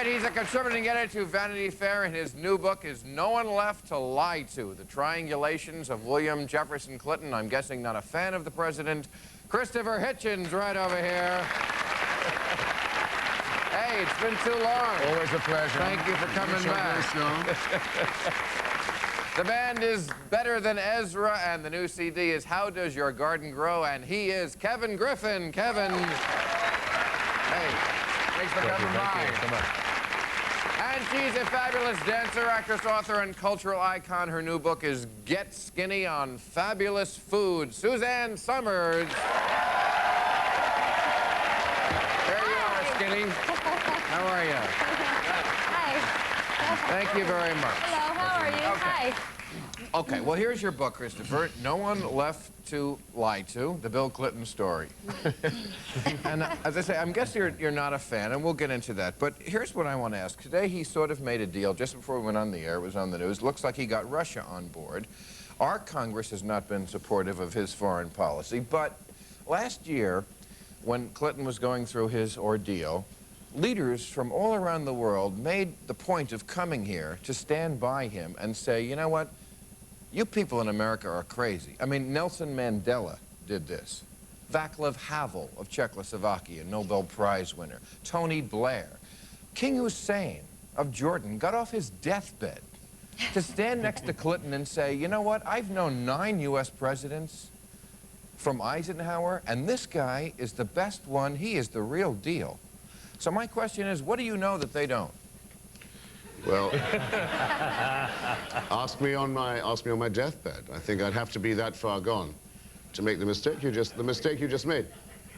right, he's a contributing editor to Vanity Fair, and his new book is No One Left to Lie To, The Triangulations of William Jefferson Clinton. I'm guessing not a fan of the president. Christopher Hitchens right over here. Hey, it's been too long. Always a pleasure. Thank you for coming back. The band is Better Than Ezra, and the new CD is How Does Your Garden Grow? And he is Kevin Griffin. Kevin. Hey, thanks for coming by. And she's a fabulous dancer, actress, author, and cultural icon. Her new book is Get Skinny on Fabulous Food. Suzanne Summers. There you are, Skinny. How are you? Hi. Thank you very much. Hello, how are you? Okay. Hi. Okay, well, here's your book, Christopher. No One Left to Lie To, the Bill Clinton story. And as I say, I'm guessing you're not a fan, and we'll get into that. But here's what I want to ask. Today, he sort of made a deal just before we went on the air. It was on the news. Looks like he got Russia on board. Our Congress has not been supportive of his foreign policy. But last year, when Clinton was going through his ordeal, leaders from all around the world made the point of coming here to stand by him and say, you know what? You people in America are crazy. I mean, Nelson Mandela did this. Václav Havel of Czechoslovakia, Nobel Prize winner. Tony Blair. King Hussein of Jordan got off his deathbed to stand next to Clinton and say, you know what? I've known 9 U.S. presidents from Eisenhower, and this guy is the best one. He is the real deal. So my question is, what do you know that they don't? Well, ask me on my deathbed. I think I'd have to be that far gone to make the mistake you just made.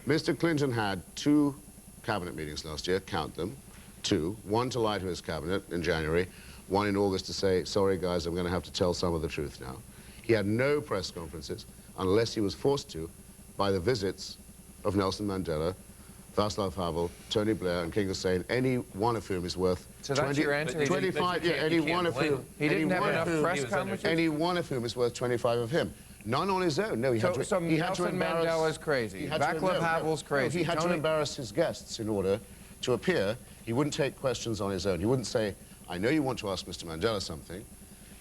Mr. Clinton had 2 cabinet meetings last year, count them, 2. One to lie to his cabinet in January, one in August to say, sorry guys, I'm going to have to tell some of the truth now. He had no press conferences unless he was forced to by the visits of Nelson Mandela, Václav Havel, Tony Blair, and King Hussein, any one of whom is worth So that's your answer? 25, yeah, any one of whom. He didn't have enough press conferences? Any one of whom is worth 25 of him. None on his own. No, he had to Nelson Mandela's crazy. Václav Havel's crazy. He had to embarrass his guests in order to appear. He wouldn't take questions on his own. He wouldn't say, I know you want to ask Mr. Mandela something.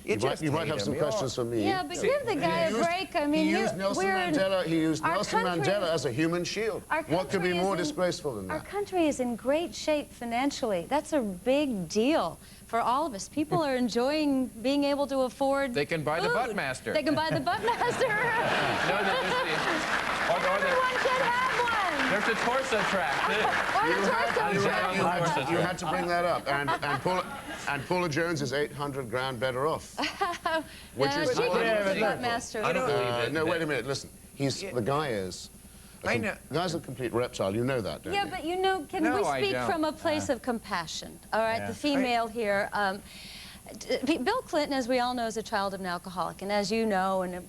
You might have some questions for me. Yeah, but give the guy a break. I mean, he used Nelson Mandela as a human shield. What could be more disgraceful than that? Our country is in great shape financially. That's a big deal for all of us. People are enjoying being able to afford They can buy food. the Buttmaster. They can buy the Buttmaster. Everyone should have one. There's a torso track. You had to bring that up. And Paula Jones is 800 grand better off. Which is she can the Buttmaster. I don't believe it. No, wait a minute. Listen. The guy is... I know. The guy's a complete reptile. You know that, don't you? Yeah, but you know, can we speak from a place of compassion? All right, Yeah. the female here. Bill Clinton, as we all know, is a child of an alcoholic, and as you know, and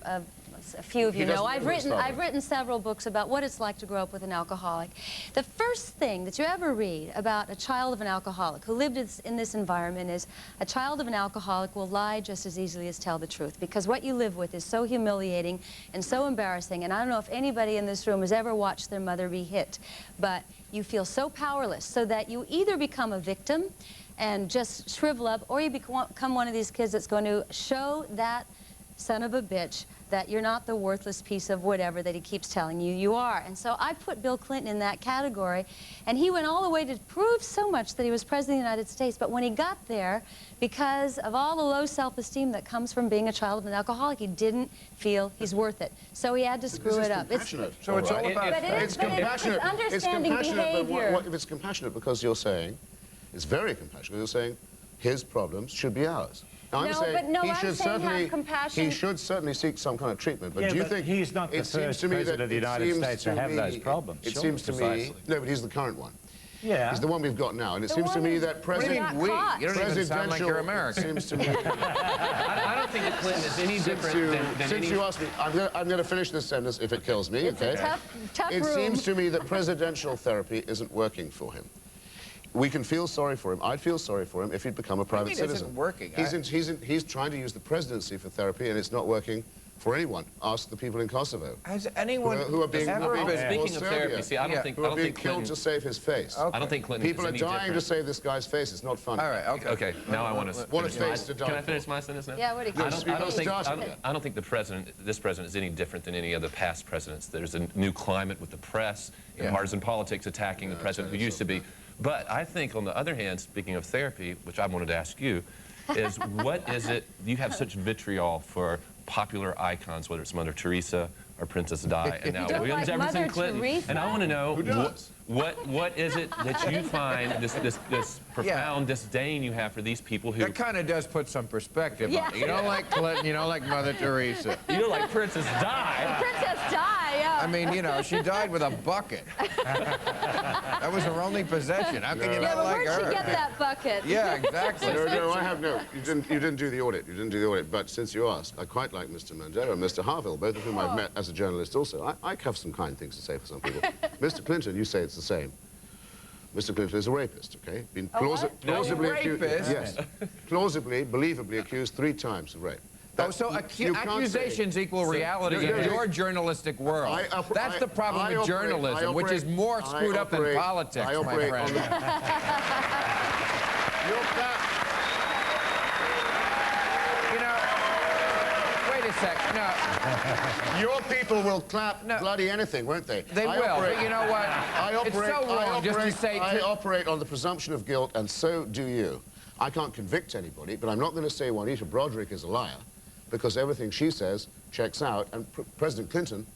a few of you know, I've written several books about what it's like to grow up with an alcoholic. The first thing that you ever read about a child of an alcoholic who lived in this environment is a child of an alcoholic will lie just as easily as tell the truth, because what you live with is so humiliating and so embarrassing. And I don't know if anybody in this room has ever watched their mother be hit, but you feel so powerless, so that you either become a victim and just shrivel up, or you become one of these kids that's going to show that son of a bitch that you're not the worthless piece of whatever that he keeps telling you you are. And so I put Bill Clinton in that category, and he went all the way to prove so much that he was president of the United States. But when he got there, because of all the low self-esteem that comes from being a child of an alcoholic, he didn't feel he's worth it. So he had to screw it up. So it's all about... It's compassionate. Understanding behavior. But if it's compassionate because you're saying, it's very compassionate, you're saying his problems should be ours. Now, I'm saying he should certainly seek some kind of treatment. But do you think he's not the first president of the United States to have those problems? It seems to me, no, but he's the current one. Yeah. He's the one we've got now, and it seems to me that president. You don't even sound like you're American. Seems to me. I don't think that Clinton is any different than Since you asked me, I'm going to finish this sentence if it kills me. It's a tough It room. seems to me that presidential therapy isn't working for him. We can feel sorry for him. I'd feel sorry for him if he'd become a private citizen. It isn't working. He's trying to use the presidency for therapy, and it's not working for anyone. Ask the people in Kosovo. Has anyone who are being ever been... Speaking of therapy, see, I don't think who are being Clinton... killed to save his face. Okay. I don't think Clinton People is are any dying to different. save this guy's face. It's not funny. All right, okay. Okay, now I want to... What a face to die Can I for. finish my sentence now? Yeah, what do you I don't think this president is any different than any other past presidents. There's a new climate with the press and partisan politics attacking the president who used to be. But I think, on the other hand, speaking of therapy, which I wanted to ask you, is what is it, you have such vitriol for popular icons, whether it's Mother Teresa or Princess Di, and now William Jefferson Clinton. And I want to know, what is it that you find, this profound disdain you have for these people who... That kind of does put some perspective on it. You don't like Clinton, you don't like Mother Teresa. You don't like Princess Di. Princess Di, yeah. I mean, you know, she died with a bucket. That was her only possession. How can you not like her? Yeah, but where'd she get that bucket? Yeah, exactly. No, I have no. You didn't do the audit. You didn't do the audit. But since you asked, I quite like Mr. Mandela and Mr. Harville, both of whom I've met as a journalist also. I have some kind things to say for some people. Mr. Clinton, you say it's the same. Mr. Clinton is a rapist, okay? Been plausibly accused. Rapist? Yes. Plausibly, believably accused 3 times of rape. Oh, so accusations equal reality in your journalistic world. That's the problem with journalism, which is more screwed up than politics, my friend. You know, wait a second. No. Your people will clap bloody anything, won't they? They will, but you know what? It's so wrong just to say... I operate on the presumption of guilt, and so do you. I can't convict anybody, but I'm not going to say Juanita Broderick is a liar, because everything she says checks out, and President Clinton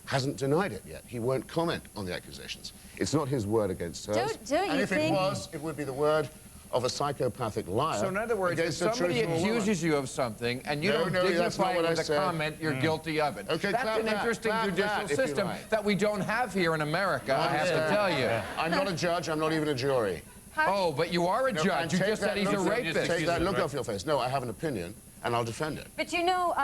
hasn't denied it yet. He won't comment on the accusations. It's not his word against hers. Don't and you if think... it was, it would be the word of a psychopathic liar. So in other words, if somebody accuses you of something and you don't dignify it with a comment, you're guilty of it. Okay, that's an interesting judicial system that we don't have here in America, I have to tell you. I'm not a judge, I'm not even a jury. Oh, but you are a judge. You just said he's a rapist. Take that look off your face. No, I have an opinion, and I'll defend it. But you know,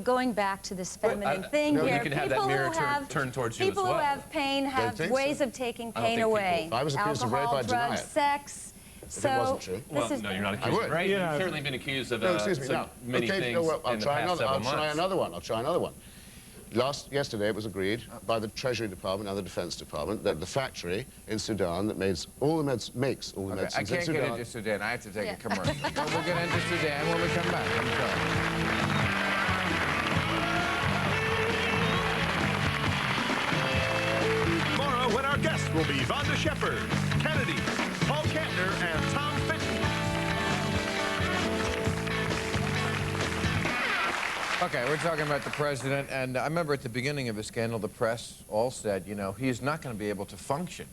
going back to this feminine thing here, you can have that mirror turn towards you as well. People who have pain have ways of taking pain away. If I was accused of rape, I'd deny drugs, it. sex. If it wasn't true. Well, no, you're not accused of rape. You've certainly been accused of many things I'll in the try past several months. I'll try another one. Yesterday it was agreed by the Treasury Department and the Defense Department that the factory in Sudan that makes all the medicines in Sudan... I can't get into Sudan. I have to take a commercial. But we'll get into Sudan when we come back. I'm sorry. Tomorrow, when our guests will be Vonda Shepard, Kennedy, Paul Kantner, and Tom Fitton. Okay, we're talking about the president, and I remember at the beginning of the scandal, the press all said, you know, he's not going to be able to function.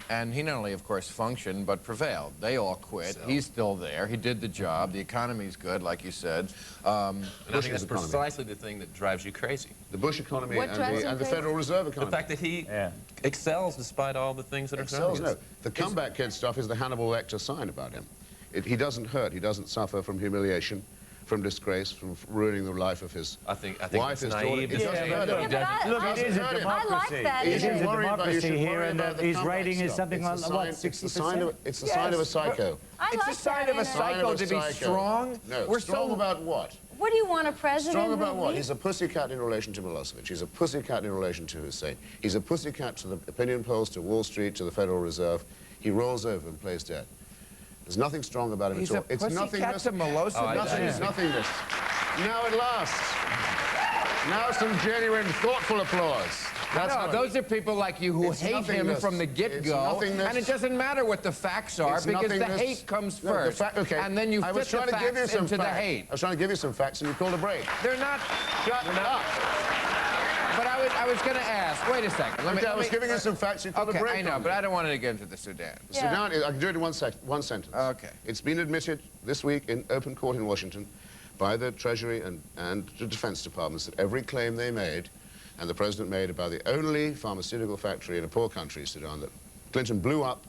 And he not only, of course, functioned, but prevailed. They all quit. He's still there. He did the job. The economy's good, like you said. And I think that's precisely the thing that drives you crazy. The Bush economy and the Federal Reserve economy. The fact that he excels despite all the things that are excels, no. The comeback kid stuff is the Hannibal Lecter sign about him. He doesn't hurt. He doesn't suffer from humiliation, from disgrace, from ruining the life of his wife, his daughter. Look, it is a democracy. I like that. It is a democracy here, and his rating is something like, what, 60%? It's the sign of a psycho. It's a sign of a psycho to be strong. No, we're strong about what? What do you want, a president? Strong about what? He's a pussycat in relation to Milosevic. He's a pussycat in relation to Hussein. He's a pussycat to the opinion polls, to Wall Street, to the Federal Reserve. He rolls over and plays dead. There's nothing strong about him at all. It's nothingness. To Milosevic. Nothingness. Now at last. Now some genuine, thoughtful applause. No, those are people like you who hate him from the get-go, and it doesn't matter what the facts are because the hate comes first, and then you fit the facts into the hate. I was trying to give you some facts, and you called a break. They're not. Shut up. But I was going to ask. Wait a second. I was giving you some facts. You called a break. I know, but I don't want to get into the Sudan. Sudan. I can do it in one sentence. Okay. It's been admitted this week in open court in Washington by the Treasury and the Defense Departments that every claim they made and the president made about the only pharmaceutical factory in a poor country, Sudan, that Clinton blew up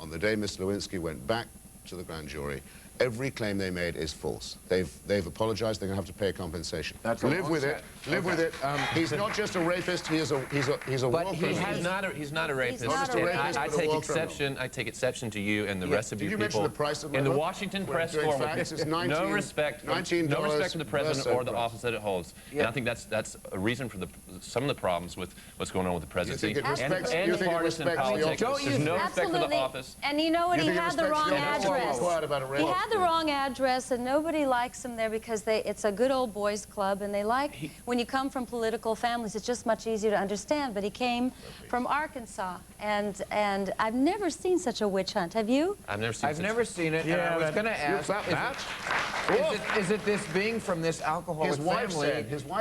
on the day Miss Lewinsky went back to the grand jury, Every claim they made is false. They've apologized. They're going to have to pay compensation. That's a Live long with set. it. Live with it. He's not just a rapist. He's a war criminal. He's not a rapist. He's not a rapist, I but a take war exception. I take exception to you and the rest of Did you you people. mention the price of my in the book? Washington Well, press in forward. fact, it's No respect. $19 No respect for the president less or the price. office that it holds. And I think that's a reason for some of the problems with what's going on with the presidency think it respects- and you think it partisan respects the politics. office? There's no respect for the Absolutely. office. And you know what? You He think it had the respects wrong the office? address. Quiet about a He rapist. had the wrong address, and nobody likes him there because it's a good old boys club, and they like when you come from political families. It's just much easier to understand. But he came from Arkansas, and I've never seen such a witch hunt. Have you? I've never seen. I've never seen it, and Yeah, I was but- going to ask, is it this being from this alcoholic His wife family?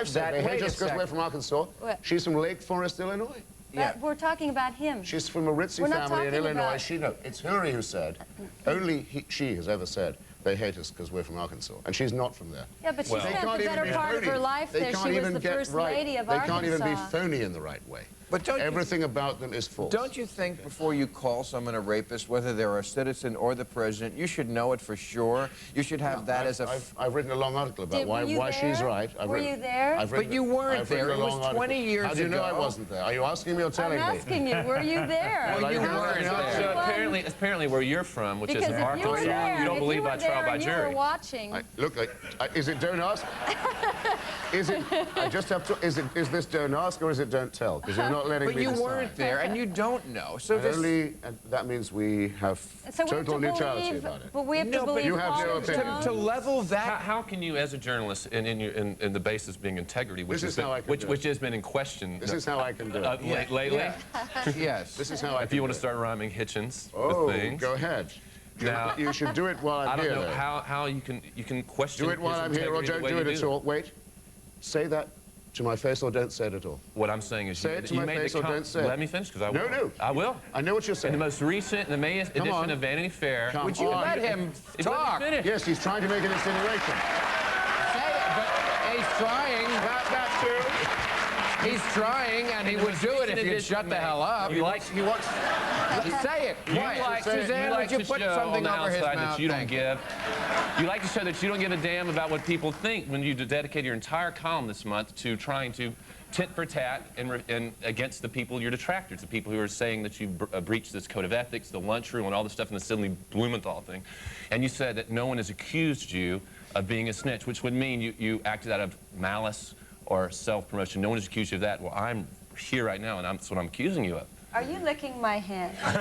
said, they hate us because we're from Arkansas. What? She's from Lake Forest, Illinois. Yeah. We're talking about him. She's from a ritzy We're not family in talking Illinois. about- It's Huri who said, only she has ever said, they hate us because we're from Arkansas. And she's not from there. Yeah, but she Well- They spent can't the even better be part of phony. her life They there. can't She was even the get first right. lady of They Arkansas. can't even be phony in the right way. But don't you- Everything about them is false. Don't you think before you call someone a rapist, whether they're a citizen or the president, you should know it for sure? You should have that as a... I've written a long article about Were you why she's there? right. Were you there? But you weren't there. It was 20 years How do you know I ago. wasn't there? Are you asking me or telling I'm me? asking you, were you there? Well, you How weren't could there. anyone- So apparently where you're from, which is Because in if you were Arkansas, there, you don't if believe you by were trial there by and you jury. were watching. Look, is it don't ask? Is it? I just have to. Is this don't ask or is it don't tell? Because you're not letting But me you decide. weren't there, and you don't know. So And this... and that means we have So we have total to neutrality believe, about it. but we have No, to but believe you have Paul no and opinion. Joan. To level that... How can you, as a journalist, in the basis being integrity, which This is has how I been, can do it. which has been in question This is how I can do it. lately, Yeah. Yes. This is how I. if you want to start rhyming Hitchens Oh, with things, go ahead. Now- You should do it while I'm I don't here. know though. how you can question. Do it while his I'm here or integrity the don't way do you it at all. Wait. Say that to my face or don't say it at all. What I'm saying is, Say it to you my made the face or don't say it. Let me finish, because I will. No. I will. I know what you're In saying. the most recent, the May edition on. of Vanity Fair. Come Would you on. let him Let talk? me finish. Yes, he's trying to make an insinuation. Say it, but he's trying. That too. He's trying, and he would do it if you'd shut the hell up. You like, He wants... Say it. Quiet. Suzanne, like would you to put show something on the over his outside mouth? that you don't Thank you. give. You like to show that you don't give a damn about what people think when you dedicate your entire column this month to trying to tit for tat and against the people, your detractors, the people who are saying that you breached this code of ethics, the lunchroom, and all this stuff in the Sidney Blumenthal thing. And you said that no one has accused you of being a snitch, which would mean you acted out of malice or self-promotion. No one has accused you of that. Well, I'm here right now, and that's what I'm accusing you of. Are you licking my hand? I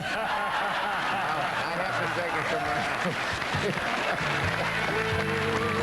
have to take it from my...